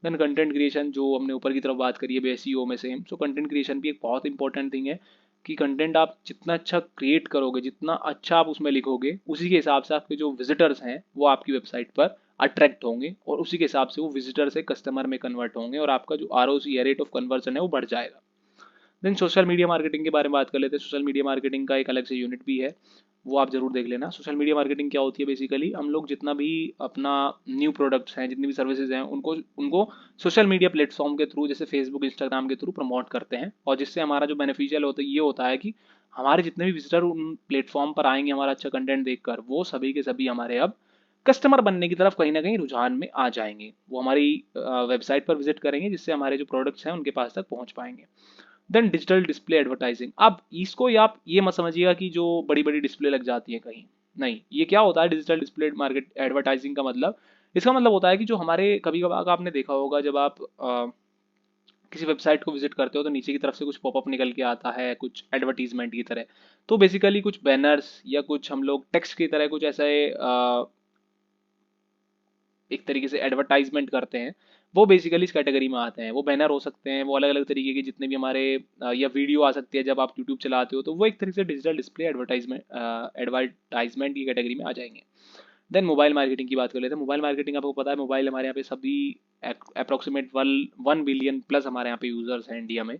[SPEAKER 1] देन कंटेंट क्रिएशन, जो हमने ऊपर की तरफ बात करी है एसईओ में सेम। सो कंटेंट क्रिएशन भी एक बहुत इंपॉर्टेंट थिंग है कि कंटेंट आप जितना अच्छा क्रिएट करोगे, जितना अच्छा आप उसमें लिखोगे, उसी के हिसाब से आपके जो विजिटर्स हैं वो आपकी वेबसाइट पर अट्रैक्ट होंगे, और उसी के हिसाब से वो विजिटर से कस्टमर में कन्वर्ट होंगे, और आपका जो आरओसी है, रेट ऑफ कन्वर्जन है, वो बढ़ जाएगा। देन सोशल मीडिया मार्केटिंग के बारे में बात कर लेते हैं। सोशल मीडिया मार्केटिंग का एक अलग से यूनिट भी है, वो आप जरूर देख लेना। सोशल मीडिया मार्केटिंग क्या होती है? बेसिकली हम लोग जितना भी अपना न्यू प्रोडक्ट्स हैं, जितनी भी सर्विसेज हैं, उनको उनको सोशल मीडिया प्लेटफॉर्म के थ्रू, जैसे फेसबुक इंस्टाग्राम के थ्रू प्रमोट करते हैं। और जिससे हमारा जो बेनिफिशियल होता है ये होता है कि हमारे जितने भी विजिटर उन प्लेटफॉर्म पर आएंगे हमारा अच्छा कंटेंट देखकर, वो सभी के सभी हमारे अब कस्टमर बनने की तरफ कहीं ना कहीं रुझान में आ जाएंगे। वो हमारी वेबसाइट पर विजिट करेंगे, जिससे हमारे जो प्रोडक्ट्स हैं उनके पास तक पहुंच पाएंगे। Then digital display advertising. अब इसको आप ये मत समझिएगा कि जो बड़ी बड़ी डिस्प्ले लग जाती है कहीं, नहीं। ये क्या होता है डिजिटल डिस्प्ले मार्केट एडवर्टाइजिंग का मतलब? इसका मतलब होता है कि जो हमारे, कभी कभार आपने देखा होगा जब आप किसी वेबसाइट को विजिट करते हो तो नीचे की तरफ से कुछ पॉपअप निकल के आता है कुछ एडवर्टीजमेंट की तरह। तो बेसिकली कुछ बैनर्स या कुछ हम लोग टेक्स्ट की तरह कुछ ऐसे एक तरीके से एडवर्टाइजमेंट करते हैं, वो बेसिकली इस कैटेगरी में आते हैं। वो बैनर हो सकते हैं, वो अलग अलग तरीके के जितने भी हमारे या वीडियो आ सकती है जब आप यूट्यूब चलाते हो, तो वो एक तरीके से डिजिटल डिस्प्ले एडवर्टाइजमेंट की कैटेगरी में आ जाएंगे। देन मोबाइल मार्केटिंग की बात कर लेते हैं। मोबाइल मार्केटिंग आपको पता है, मोबाइल हमारे यहाँ पे सभी अप्रोक्सीमेट 1 बिलियन प्लस हमारे यहाँ पे यूजर्स हैं इंडिया में।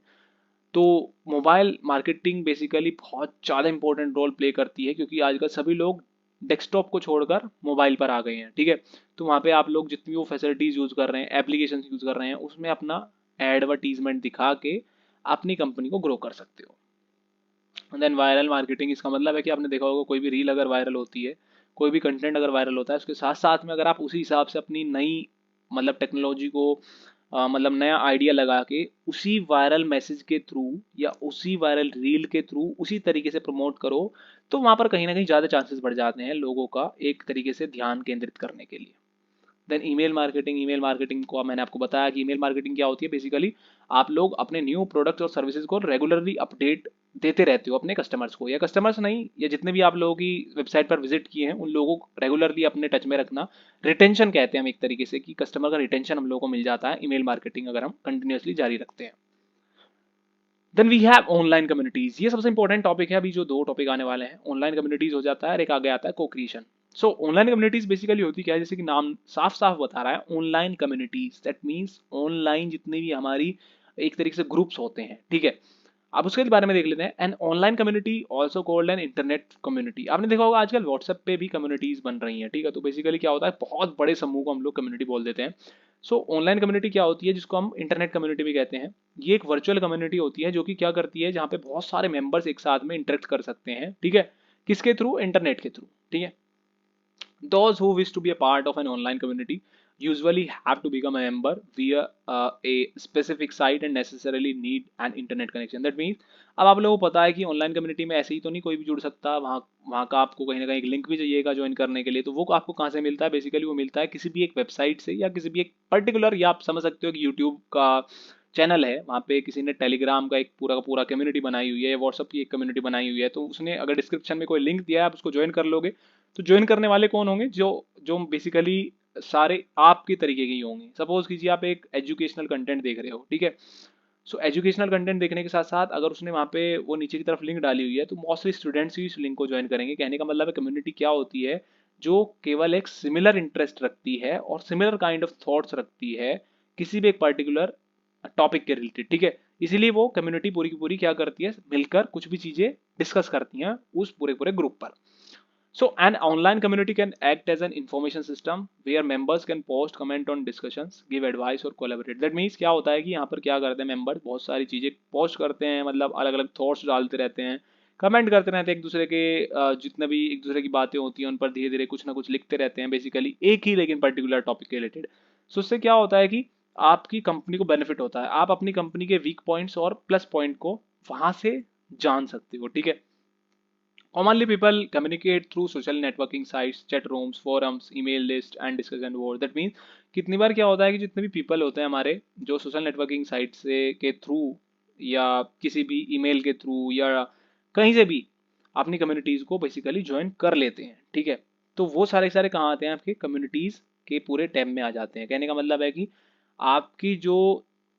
[SPEAKER 1] तो मोबाइल मार्केटिंग बेसिकली बहुत ज़्यादा इंपॉर्टेंट रोल प्ले करती है, क्योंकि आजकल सभी लोग डेस्कटॉप को छोड़कर मोबाइल पर आ गए हैं, ठीक है। तो वहाँ पे आप लोग जितनी वो फैसिलिटीज़ यूज़ कर रहे हैं, एप्लीकेशन यूज़ कर रहे हैं, उसमें अपना एडवर्टीजमेंट दिखा के अपनी कंपनी को ग्रो कर सकते हो। देन वायरल मार्केटिंग, इसका मतलब है कि आपने देखा होगा कोई भी रील अगर वायरल होती है, कोई भी कंटेंट अगर वायरल होता है, उसके साथ साथ में अगर आप उसी हिसाब से अपनी नई मतलब टेक्नोलॉजी को मतलब नया आइडिया लगा के उसी वायरल मैसेज के थ्रू या उसी वायरल रील के थ्रू उसी तरीके से प्रमोट करो, तो वहां पर कहीं ना कहीं ज़्यादा चांसेस बढ़ जाते हैं लोगों का एक तरीके से ध्यान केंद्रित करने के लिए। देन ईमेल मार्केटिंग को मैंने आपको बताया कि ईमेल मार्केटिंग क्या होती है। बेसिकली आप लोग अपने न्यू प्रोडक्ट्स और सर्विसेज को रेगुलरली अपडेट देते रहते हो अपने कस्टमर्स को, या कस्टमर्स नहीं, या जितने भी आप लोगों की वेबसाइट पर विजिट किए हैं उन लोगों को रेगुलरली अपने टच में रखना। रिटेंशन कहते हैं हम एक तरीके से, कि कस्टमर का रिटेंशन हम लोगों को मिल जाता है ईमेल मार्केटिंग अगर हम कंटिन्यूसली जारी रखते हैं। Then we have online communities, ये सबसे इंपॉर्टेंट टॉपिक है। अभी जो दो टॉपिक आने वाले हैं, ऑनलाइन कम्युनिटीज हो जाता है और एक आगे आता है को क्रिएशन। सो ऑनलाइन कम्युनिटीज बेसिकली होती क्या है, जैसे कि नाम साफ साफ बता रहा है online communities, that means online जितनी भी हमारी एक तरीके से ग्रुप्स होते हैं, ठीक है। अब उसके बारे में देख लेते हैं। An online community also called an internet community. आपने देखा होगा आजकल व्हाट्सएप पे भी कम्युनिटीज बन रही हैं, ठीक है। तो बेसिकली क्या होता है, बहुत बड़े समूह को हम लोग कम्युनिटी बोल देते हैं। सो ऑनलाइन कम्युनिटी क्या होती है, जिसको हम इंटरनेट कम्युनिटी भी कहते हैं। ये एक वर्चुअल कम्युनिटी होती है जो कि क्या करती है, जहाँ पे बहुत सारे मेंबर्स एक साथ में इंटरेक्ट कर सकते हैं, ठीक है। किसके थ्रू, इंटरनेट के थ्रू, ठीक है। Those who wish to be a part of an online community usually have to become a member via a specific site and necessarily need an internet connection. That means अब आप लोगों को पता है कि ऑनलाइन कम्युनिटी में ऐसे ही तो नहीं कोई भी जुड़ सकता, वहाँ वहाँ का आपको कहीं ना कहीं एक लिंक भी चाहिएगा ज्वाइन करने के लिए। तो वो आपको कहाँ से मिलता है, बेसिकली वो मिलता है किसी भी एक वेबसाइट से या किसी भी एक पर्टिकुलर, या आप समझ सकते हो कि यूट्यूब का चैनल है, वहाँ पे किसी ने टेलीग्राम का एक पूरा कम्युनिटी बनाई हुई है या व्हाट्सअप की एक कम्युनिटी बनाई हुई है, तो उसने अगर डिस्क्रिप्शन में कोई लिंक दिया है आप उसको ज्वाइन कर लोगे। तो ज्वाइन करने वाले कौन होंगे, जो जो बेसिकली सारे आपके तरीके के ही होंगे। सपोज कीजिए आप एक एजुकेशनल कंटेंट देख रहे हो, ठीक है। सो एजुकेशनल कंटेंट देखने के साथ साथ अगर उसने वहाँ पे वो नीचे की तरफ लिंक डाली हुई है, तो मोस्टली स्टूडेंट्स ही इस लिंक को ज्वाइन करेंगे। कहने का मतलब है कम्युनिटी क्या होती है, जो केवल एक सिमिलर इंटरेस्ट रखती है और सिमिलर काइंड ऑफ थॉट्स रखती है किसी भी एक पर्टिकुलर टॉपिक के रिलेटेड, ठीक है। इसीलिए वो कम्युनिटी पूरी की पूरी क्या करती है, मिलकर कुछ भी चीजें डिस्कस करती हैं उस पूरे पूरे ग्रुप पर। So an online community can act as an information system where members can post, comment on discussions, give advice or collaborate. That means क्या होता है कि यहाँ पर क्या करते हैं मेंबर, बहुत सारी चीज़ें पोस्ट करते हैं, मतलब अलग अलग थॉट्स डालते रहते हैं, कमेंट करते रहते हैं एक दूसरे के, जितना भी एक दूसरे की बातें होती हैं उन पर धीरे धीरे कुछ ना कुछ लिखते रहते हैं, बेसिकली एक ही लेकिन पर्टिकुलर टॉपिक के रिलेटेड। सो उससे क्या होता है कि आपकी कंपनी को बेनिफिट होता है, आप अपनी कंपनी के वीक पॉइंट्स और प्लस पॉइंट को वहां से जान सकते हो, ठीक है। Commonly, people communicate through social networking sites, chat rooms, forums, email list and discussion board. That means कितनी बार क्या होता है कि जितने भी people होते हैं हमारे, जो सोशल नेटवर्किंग साइट से के थ्रू या किसी भी ईमेल के थ्रू या कहीं से भी अपनी कम्युनिटीज को बेसिकली ज्वाइन कर लेते हैं, ठीक है। तो वो सारे सारे कहाँ आते हैं, आपके कम्युनिटीज के पूरे टैब में आ जाते हैं। कहने का मतलब है कि आपकी जो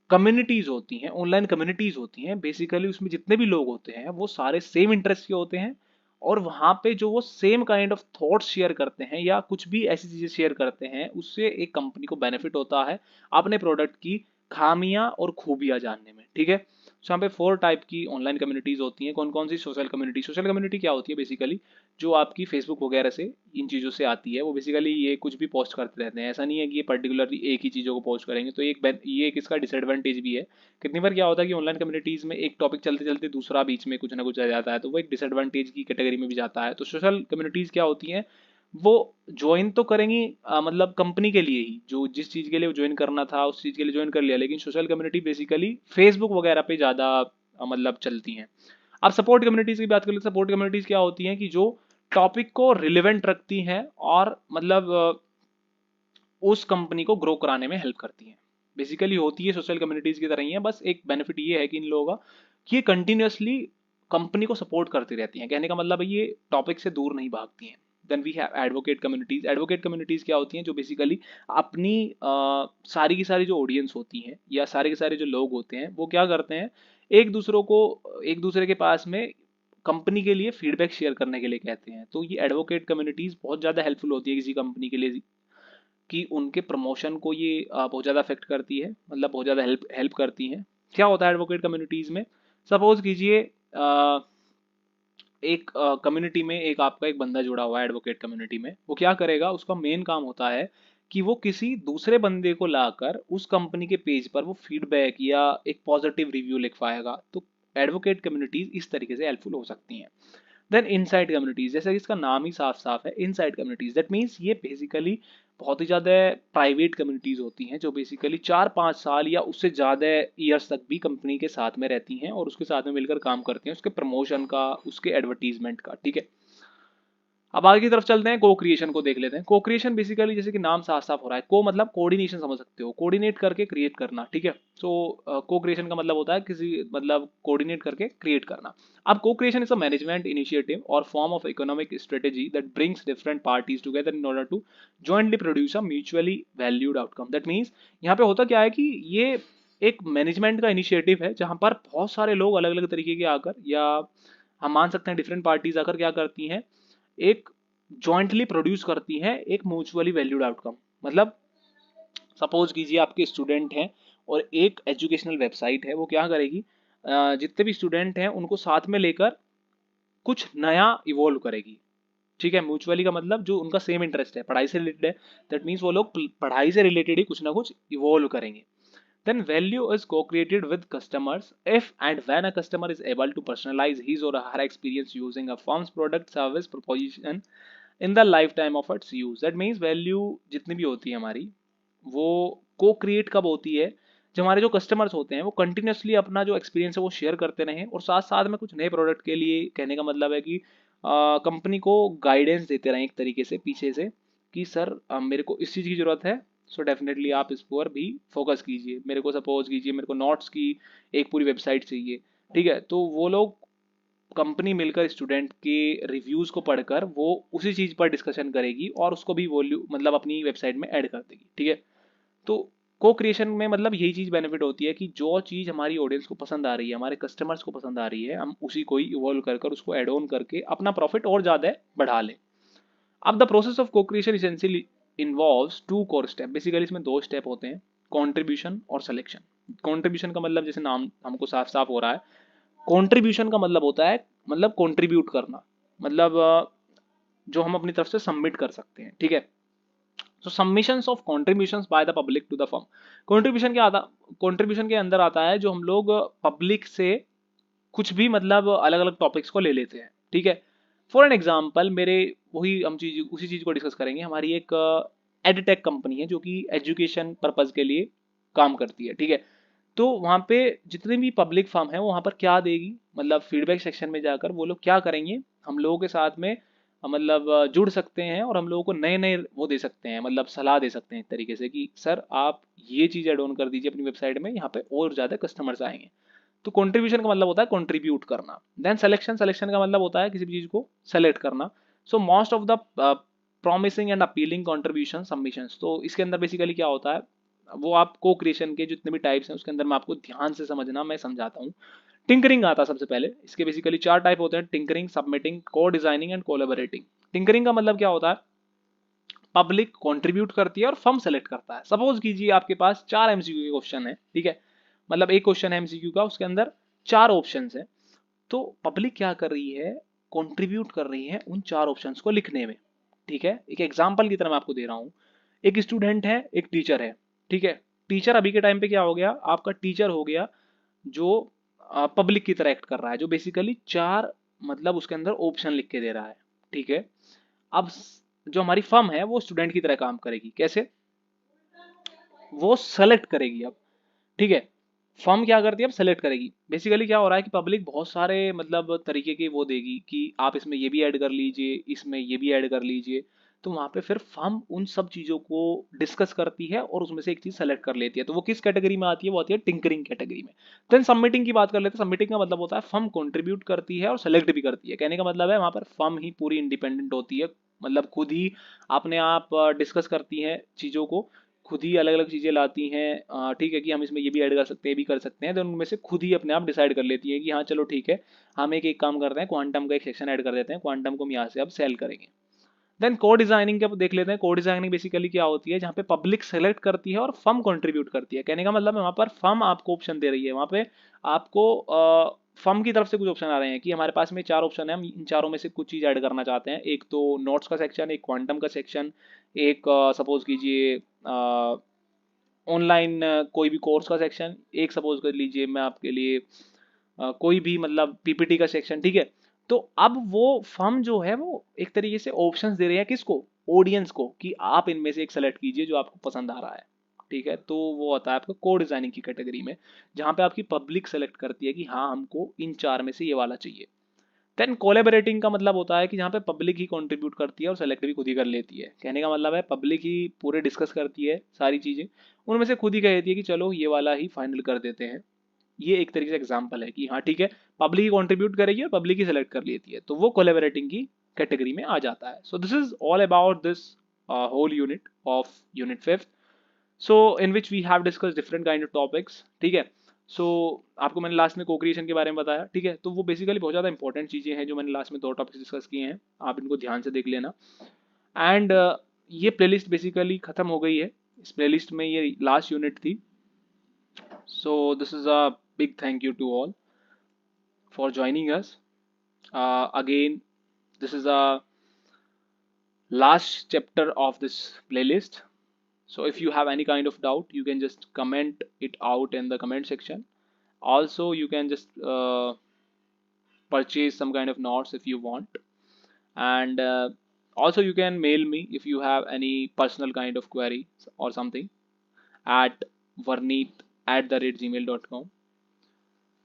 [SPEAKER 1] कम्युनिटीज होती हैं, ऑनलाइन कम्युनिटीज होती हैं, बेसिकली उसमें जितने भी लोग होते हैं वो सारे सेम इंटरेस्ट के होते हैं, और वहां पे जो वो same kind of thoughts share करते हैं या कुछ भी ऐसी चीजें शेयर करते हैं, उससे एक कंपनी को बेनिफिट होता है अपने प्रोडक्ट की खामियां और खूबियां जानने में, ठीक है। सो यहाँ पे 4 टाइप की ऑनलाइन कम्युनिटीज होती हैं। कौन कौन सी, सोशल कम्युनिटी। सोशल कम्युनिटी क्या होती है, बेसिकली जो आपकी फेसबुक वगैरह से इन चीज़ों से आती है, वो बेसिकली ये कुछ भी पोस्ट करते रहते हैं। ऐसा नहीं है कि ये पर्टिकुलरली एक ही चीज़ों को पोस्ट करेंगे, तो ये एक इसका डिसएडवांटेज भी है। कितनी बार क्या होता है कि ऑनलाइन कम्युनिटीज़ में एक टॉपिक चलते चलते दूसरा बीच में कुछ ना कुछ आ जाता है, तो वो एक डिसएडवांटेज की कैटेगरी में भी जाता है। तो सोशल कम्युनिटीज़ क्या होती हैं, वो ज्वाइन तो करेंगी मतलब कंपनी के लिए ही, जो जिस चीज़ के लिए ज्वाइन करना था उस चीज़ के लिए ज्वाइन कर लिया, लेकिन सोशल कम्युनिटी बेसिकली फेसबुक वगैरह पे ज़्यादा मतलब चलती हैं। अब सपोर्ट कम्युनिटीज़ की बात करें तो सपोर्ट कम्युनिटीज़ क्या होती हैं कि जो टॉपिक को रिलेवेंट रखती हैं और मतलब उस कंपनी को ग्रो कराने में हेल्प करती हैं। बेसिकली होती है सोशल कम्युनिटीज की तरह ही है, बस एक बेनिफिट ये है कि इन लोगों का कि ये कंटिन्यूसली कंपनी को सपोर्ट करती रहती हैं। कहने का मतलब है ये टॉपिक से दूर नहीं भागती हैं। Then we have advocate communities. Advocate communities क्या होती हैं, जो बेसिकली अपनी सारी की सारी जो ऑडियंस होती हैं या सारे के सारे जो लोग होते हैं, वो क्या करते हैं, एक दूसरे के पास में कंपनी के लिए फीडबैक शेयर करने के लिए कहते हैं। तो ये एडवोकेट कम्युनिटीज बहुत ज़्यादा हेल्पफुल होती है किसी कंपनी के लिए, कि उनके प्रमोशन को ये बहुत ज़्यादा अफेक्ट करती है, मतलब बहुत ज़्यादा हेल्प हेल्प करती हैं। क्या होता है एडवोकेट कम्युनिटीज़ में, सपोज कीजिए एक कम्युनिटी में एक आपका एक बंदा जुड़ा हुआ है एडवोकेट कम्युनिटी में, वो क्या करेगा, उसका मेन काम होता है कि वो किसी दूसरे बंदे को लाकर उस कंपनी के पेज पर वो फीडबैक या एक पॉजिटिव रिव्यू लिखवाएगा। तो एडवोकेट कम्युनिटीज इस तरीके से हेल्पफुल हो सकती हैं। देन इनसाइड कम्युनिटीज, जैसे कि इसका नाम ही साफ साफ है, इनसाइड कम्युनिटीज, दैट मीन्स ये बेसिकली बहुत ही ज़्यादा प्राइवेट कम्युनिटीज़ होती हैं जो बेसिकली 4-5 साल या उससे ज़्यादा ईयर्स तक भी कंपनी के साथ में रहती हैं और उसके साथ में मिलकर काम करती हैं उसके प्रमोशन का, उसके एडवर्टीजमेंट का, ठीक है। अब आगे की तरफ चलते हैं, को क्रिएशन को देख लेते हैं। को क्रिएशन बेसिकली जैसे कि नाम साफ साफ हो रहा है, को मतलब कोऑर्डिनेशन समझ सकते हो, कोऑर्डिनेट करके क्रिएट करना, ठीक है। सो को क्रिएशन का मतलब होता है किसी मतलब कोऑर्डिनेट करके क्रिएट करना। अब co-creation is a management initiative or form of economic strategy that brings different parties together in order to jointly produce a mutually valued outcome. That means यहाँ पे होता क्या है कि ये एक मैनेजमेंट का इनिशिएटिव है जहां पर बहुत सारे लोग अलग अलग तरीके के आकर, या हम मान सकते हैं डिफरेंट पार्टीज आकर क्या करती हैं, एक जॉइंटली प्रोड्यूस करती हैं एक म्यूचुअली वैल्यूड आउटकम। मतलब सपोज कीजिए आपके स्टूडेंट हैं और एक एजुकेशनल वेबसाइट है, वो क्या करेगी, जितने भी स्टूडेंट हैं उनको साथ में लेकर कुछ नया इवॉल्व करेगी, ठीक है। म्यूचुअली का मतलब जो उनका सेम इंटरेस्ट है, पढ़ाई से रिलेटेड है, दैट मीन्स वो लोग पढ़ाई से रिलेटेड ही कुछ ना कुछ इवॉल्व करेंगे। Then value is co-created with customers if and when a customer is able to personalize his or her experience using a firm's product service proposition in the lifetime of its use. That means value जितनी भी होती है हमारी, वो co-create कब होती है, जब हमारे जो कस्टमर्स होते हैं वो कंटिन्यूसली अपना जो एक्सपीरियंस है वो शेयर करते रहें और साथ साथ में कुछ नए प्रोडक्ट के लिए, कहने का मतलब है कि कंपनी को गाइडेंस देते रहें एक तरीके से पीछे से कि सर मेरे को इस चीज़ की ज़रूरत है, सो डेफिनेटली आप इस पर भी फोकस कीजिए। मेरे को सपोज कीजिए मेरे को नोट्स की एक पूरी वेबसाइट चाहिए, ठीक है, तो वो लोग कंपनी मिलकर स्टूडेंट के रिव्यूज़ को पढ़कर वो उसी चीज़ पर डिस्कशन करेगी और उसको भी वॉल्यू मतलब अपनी वेबसाइट में ऐड कर देगी, ठीक है। तो को क्रिएशन में मतलब यही चीज़ बेनिफिट होती है कि जो चीज़ हमारी ऑडियंस को पसंद आ रही है, हमारे कस्टमर्स को पसंद आ रही है, हम उसी को ही इवॉल्व कर कर उसको एड ऑन करके अपना प्रॉफिट और ज़्यादा बढ़ा लें। अब द प्रोसेस ऑफ को creation essentially involves two core step. Basically इसमें दो स्टेप होते हैं, कॉन्ट्रीब्यूशन और सिलेक्शन। कॉन्ट्रीब्यूशन का मतलब जैसे नाम हमको साफ साफ हो रहा है, कॉन्ट्रीब्यूशन का मतलब होता है मतलब कॉन्ट्रीब्यूट करना, मतलब जो हम अपनी तरफ से सबमिट कर सकते हैं, ठीक है। So submissions of contributions by the public to the firm. Contribution के अंदर आता है जो हम लोग पब्लिक से कुछ भी मतलब अलग अलग टॉपिक्स को ले लेते हैं, ठीक है। फॉर एन एग्जाम्पल मेरे वही हम चीज उसी चीज को डिस्कस करेंगे। हमारी एक एडटेक कंपनी है जो कि एजुकेशन पर्पज के लिए काम करती है, ठीक है। तो वहाँ पे जितने भी पब्लिक फर्म है वो वहाँ पर क्या देगी, मतलब फीडबैक सेक्शन में जाकर वो लोग क्या करेंगे, हम लोगों के साथ में मतलब जुड़ सकते हैं और हम लोगों को नए नए वो दे सकते हैं, मतलब सलाह दे सकते हैं एक तरीके से कि सर आप ये चीज़ एड ऑन कर दीजिए अपनी वेबसाइट में, यहाँ पे और ज़्यादा कस्टमर्स आएंगे। तो कंट्रीब्यूशन का मतलब होता है कंट्रीब्यूट करना। देन सिलेक्शन का मतलब होता है किसी भी चीज़ को सेलेक्ट करना। So most of the promising and appealing contribution submissions, तो इसके अंदर बेसिकली क्या होता है, वो आप को क्रिएशन के जितने भी टाइप्स हैं उसके अंदर मैं आपको ध्यान से समझना, मैं समझाता हूँ। टिंकरिंग आता है सबसे पहले। इसके बेसिकली 4 टाइप होते हैं, टिंकरिंग, सबमिटिंग, को डिजाइनिंग एंड कोलैबोरेटिंग। टिंकरिंग का मतलब क्या होता है, पब्लिक कंट्रीब्यूट करती है और फर्म सेलेक्ट करता है। सपोज कीजिए आपके पास 4 एमसीक्यू के क्वेश्चन है, ठीक है, मतलब एक क्वेश्चन है एमसीक्यू का, उसके अंदर 4 ऑप्शंस है। तो पब्लिक क्या कर रही है, कंट्रीब्यूट कर रही है उन 4 ऑप्शंस को लिखने में, ठीक है। एक एग्जांपल की तरह मैं आपको दे रहा हूँ, एक स्टूडेंट है, एक टीचर है, ठीक है। टीचर अभी के टाइम पे क्या हो गया, आपका टीचर हो गया जो पब्लिक की तरह एक्ट कर रहा है, जो बेसिकली 4 मतलब उसके अंदर ऑप्शन लिख के दे रहा है, ठीक है। अब जो हमारी फर्म है वो स्टूडेंट की तरह काम करेगी, कैसे, वो सेलेक्ट करेगी अब, ठीक है। फर्म क्या करती है, अब सेलेक्ट करेगी। बेसिकली क्या हो रहा है कि पब्लिक बहुत सारे मतलब तरीके के वो देगी कि आप इसमें ये भी ऐड कर लीजिए, इसमें ये भी ऐड कर लीजिए। तो वहां पे फिर फर्म उन सब चीजों को डिस्कस करती है और उसमें से एक चीज सेलेक्ट कर लेती है। तो वो किस कैटेगरी में आती है, वो आती है टिंकरिंग कैटेगरी में। देन सबमिटिंग की बात कर लेते हैं। सबमिटिंग का मतलब होता है फर्म कंट्रीब्यूट करती है और सेलेक्ट भी करती है। कहने का मतलब है वहां पर फर्म ही पूरी इंडिपेंडेंट होती है, मतलब खुद ही अपने आप डिस्कस करती है चीजों को, खुद ही अलग अलग चीज़ें लाती हैं, ठीक है, कि हम इसमें ये भी ऐड कर सकते हैं, ये भी कर सकते हैं। तो उनमें से खुद ही अपने आप डिसाइड कर लेती है कि हाँ चलो ठीक है, हम एक काम करते हैं, क्वांटम का एक सेक्शन ऐड कर देते हैं, क्वांटम को हम यहाँ से अब सेल करेंगे। देन को डिजाइनिंग का देख लेते हैं। को डिजाइनिंग बेसिकली क्या होती है, जहाँ पे पब्लिक सेलेक्ट करती है और फर्म कंट्रीब्यूट करती है। कहने का मतलब है वहाँ पर फर्म आपको ऑप्शन दे रही है, वहाँ पे आपको फर्म की तरफ से कुछ ऑप्शन आ रहे हैं कि हमारे पास में 4 ऑप्शन है, हम इन चारों में से कुछ चीज़ ऐड करना चाहते हैं। एक तो नोट्स का सेक्शन, एक क्वांटम का सेक्शन, एक सपोज कीजिए ऑनलाइन कोई भी कोर्स का सेक्शन, एक सपोज कर लीजिए मैं आपके लिए कोई भी मतलब पीपीटी का सेक्शन, ठीक है। तो अब वो फर्म जो है वो एक तरीके से ऑप्शंस दे रही है किसको, ऑडियंस को कि आप इनमें से एक सेलेक्ट कीजिए जो आपको पसंद आ रहा है, ठीक है। तो वो होता है आपका कोड डिजाइनिंग की कैटेगरी में, जहाँ पे आपकी पब्लिक सेलेक्ट करती है कि हाँ हमको इन 4 में से ये वाला चाहिए। देन कोलेबरेटिंग का मतलब होता है कि जहाँ पे पब्लिक ही कंट्रीब्यूट करती है और सेलेक्ट भी खुद ही कर लेती है। कहने का मतलब है पब्लिक ही पूरे डिस्कस करती है सारी चीज़ें, उनमें से खुद ही कह देती है कि चलो ये वाला ही फाइनल कर देते हैं। ये एक तरीके से एग्जाम्पल है कि हाँ ठीक है, पब्लिक ही कॉन्ट्रीब्यूट करेगी और पब्लिक ही सेलेक्ट कर लेती है, तो वो कोलेबरेटिंग की कैटेगरी में आ जाता है। So this is all about this whole unit of unit 5, so in which we have discuss different kind of topics, ठीक है। सो आपको मैंने लास्ट में कोक्रिएशन के बारे में बताया, ठीक है। तो वो बेसिकली बहुत ज़्यादा इंपॉर्टेंट चीज़ें हैं जो मैंने लास्ट में 2 टॉपिक्स डिस्कस किए हैं, आप इनको ध्यान से देख लेना। एंड ये प्लेलिस्ट बेसिकली ख़त्म हो गई है, इस प्लेलिस्ट में ये लास्ट यूनिट थी। So this is a big thank you to all for joining us. Again, this is a last chapter of this playlist. So if you have any kind of doubt, you can just comment it out in the comment section. Also, you can just purchase some kind of notes if you want. And also you can mail me if you have any personal kind of query or something at varneet@gmail.com.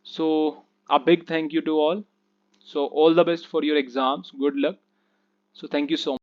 [SPEAKER 1] So a big thank you to all. So all the best for your exams. Good luck. So thank you so much.